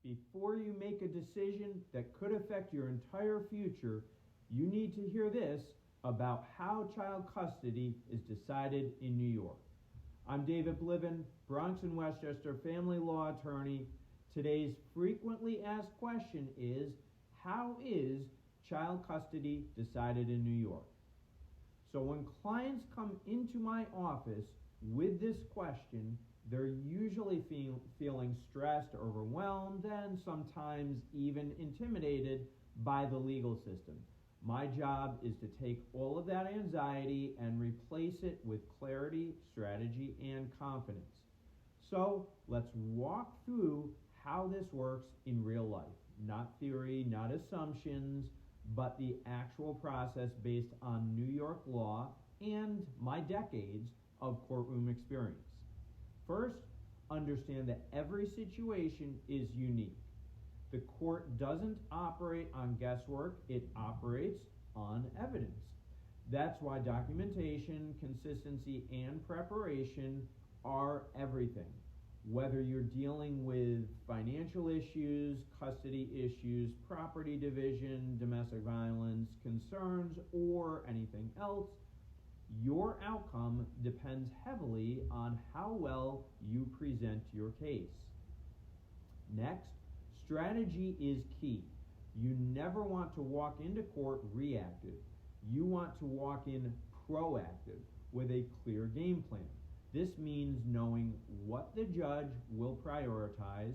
Before you make a decision that could affect your entire future, you need to hear this about how child custody is decided in New York. I'm David Bliven, Bronx and Westchester family law attorney. Today's frequently asked question is, how is child custody decided in New York? So when clients come into my office with this question, they're usually feeling stressed, overwhelmed, and sometimes even intimidated by the legal system. My job is to take all of that anxiety and replace it with clarity, strategy, and confidence. So let's walk through how this works in real life. Not theory, not assumptions, but the actual process based on New York law and my decades of courtroom experience. First, understand that every situation is unique. The court doesn't operate on guesswork, it operates on evidence. That's why documentation, consistency, and preparation are everything. Whether you're dealing with financial issues, custody issues, property division, domestic violence concerns, or anything else, your outcome depends heavily on how well you present your case. Next, strategy is key. You never want to walk into court reactive. You want to walk in proactive with a clear game plan. This means knowing what the judge will prioritize,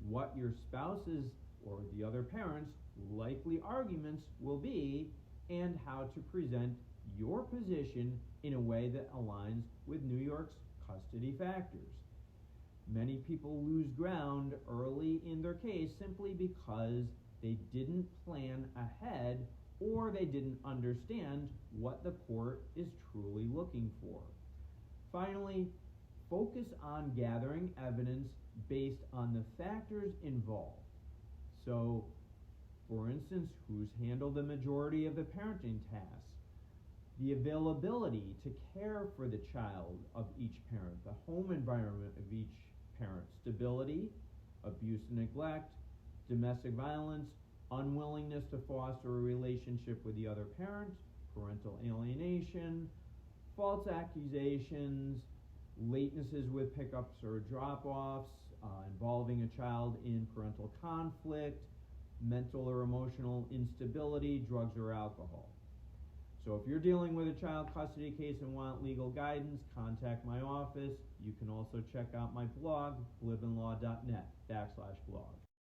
what your spouse's or the other parent's likely arguments will be, and how to present your position in a way that aligns with New York's custody factors. Many people lose ground early in their case simply because they didn't plan ahead or they didn't understand what the court is truly looking for. Finally, focus on gathering evidence based on the factors involved. So, for instance, who's handled the majority of the parenting tasks, the availability to care for the child of each parent, the home environment of each parent, stability, abuse and neglect, domestic violence, unwillingness to foster a relationship with the other parent, parental alienation, false accusations, latenesses with pickups or drop-offs, involving a child in parental conflict, mental or emotional instability, drugs or alcohol. So if you're dealing with a child custody case and want legal guidance, contact my office. You can also check out my blog, blivenlaw.net/blog.